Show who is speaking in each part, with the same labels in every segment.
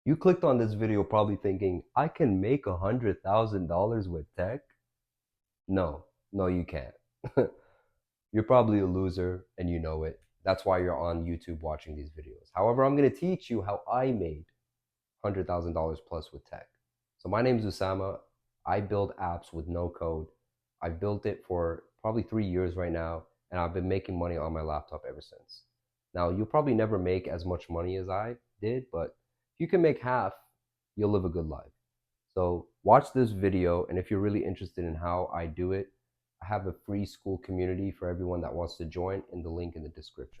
Speaker 1: You clicked on this video probably thinking, I can make $100,000 with tech? No, no, you can't. You're probably a loser and you know it. That's why you're on YouTube watching these videos. However, I'm going to teach you how I made $100,000 plus with tech. So my name is Usama. I build apps with no code. I've built it for probably 3 years right now, and I've been making money on my laptop ever since. Now, you'll probably never make as much money as I did, but if you can make half, you'll live a good life. So watch this video, and if you're really interested in how I do it, I have a free Skool community for everyone that wants to join in the link in the description.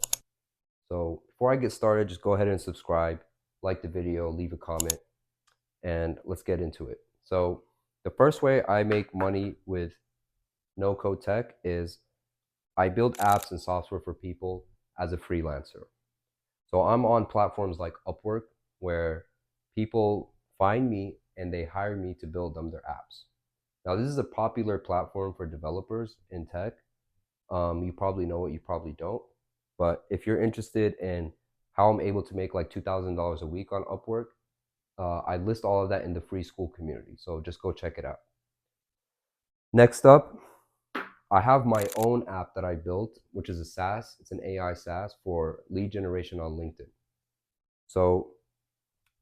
Speaker 1: So before I get started, just go ahead and subscribe, like the video, leave a comment, and let's get into it. So the first way I make money with no code tech is I build apps and software for people as a freelancer. So I'm on platforms like Upwork where people find me and they hire me to build them their apps. Now, this is a popular platform for developers in tech. You probably know it, you probably don't. But if you're interested in how I'm able to make like $2,000 a week on Upwork, I list all of that in the free Skool community. So just go check it out. Next up, I have my own app that I built, which is a SaaS. It's an AI SaaS for lead generation on LinkedIn. So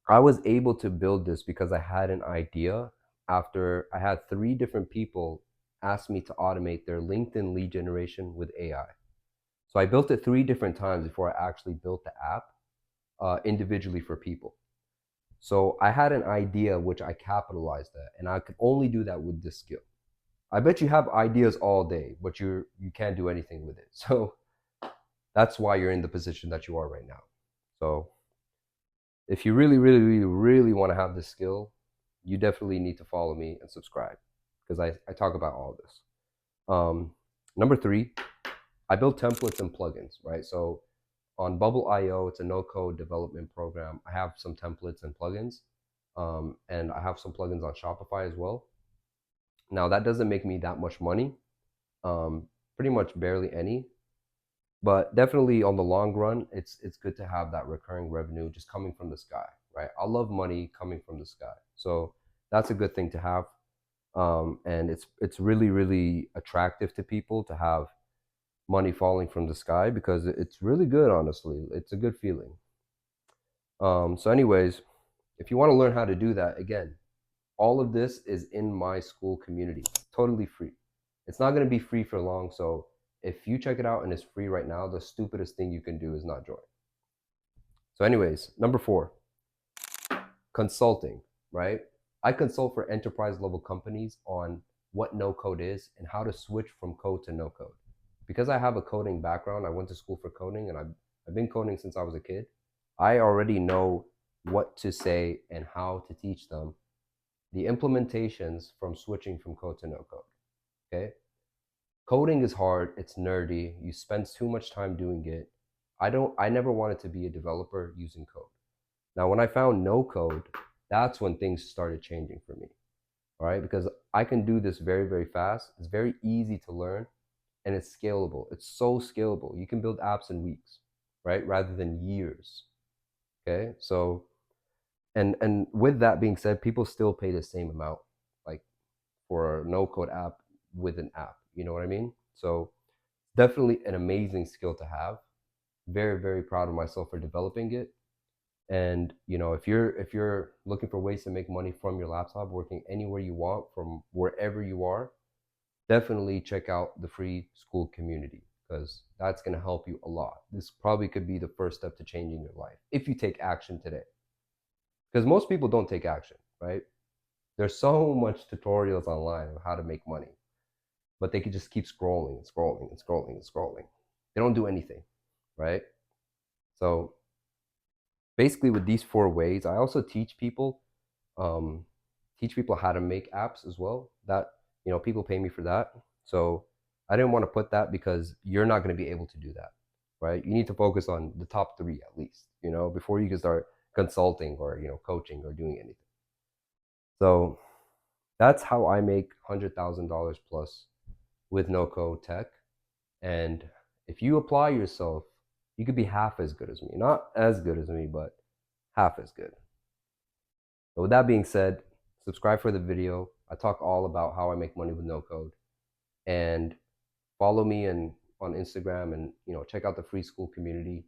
Speaker 1: I was able to build this because I had an idea after I had three different people ask me to automate their LinkedIn lead generation with AI. So I built it three different times before I actually built the app individually for people. So I had an idea which I capitalized at, and I could only do that with this skill. I bet you have ideas all day, but you can't do anything with it. So that's why you're in the position that you are right now. So if you really, really, really, really want to have this skill, you definitely need to follow me and subscribe because I talk about all this. Number three, I build templates and plugins, right? So on Bubble.io, it's a no-code development program. I have some templates and plugins, and I have some plugins on Shopify as well. Now that doesn't make me that much money, pretty much barely any, but definitely on the long run, it's good to have that recurring revenue just coming from the sky, right? I love money coming from the sky, so that's a good thing to have, and it's really really attractive to people to have money falling from the sky because it's really good. Honestly, it's a good feeling. So, anyways, if you want to learn how to do that, again, all of this is in my Skool community. It's totally free. It's not going to be free for long. So if you check it out and it's free right now, the stupidest thing you can do is not join. So, anyways, number four, consulting, right? I consult for enterprise level companies on what no code is and how to switch from code to no code. Because I have a coding background, I went to school for coding and I've been coding since I was a kid. I already know what to say and how to teach them the implementations from switching from code to no code. Okay. Coding is hard, it's nerdy, you spend too much time doing it. I never wanted to be a developer using code. Now, when I found no code, that's when things started changing for me. All right, because I can do this very, very fast. It's very easy to learn and it's scalable. It's so scalable. You can build apps in weeks, right? Rather than years. Okay. So, and with that being said, people still pay the same amount, like for a no code app with an app. You know what I mean? So, definitely an amazing skill to have. Very, very proud of myself for developing it. And if you're looking for ways to make money from your laptop, working anywhere you want from wherever you are, definitely check out the free Skool community because that's going to help you a lot. This probably could be the first step to changing your life if you take action today. Because most people don't take action, right? There's so much tutorials online of how to make money, but they could just keep scrolling and scrolling and scrolling and scrolling. They don't do anything, right? So basically, with these four ways, I also um, teach people how to make apps as well. That people pay me for that, so I didn't want to put that because you're not going to be able to do that, right? You need to focus on the top three at least, before you can start consulting or coaching or doing anything. So that's how I make $100,000 plus with no code tech. And if you apply yourself, you could be half as good as me. Not as good as me, but half as good. But with that being said, subscribe for the video. I talk all about how I make money with no code. And follow me on Instagram, and check out the free Skool community.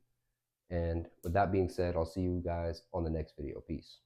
Speaker 1: And with that being said, I'll see you guys on the next video. Peace.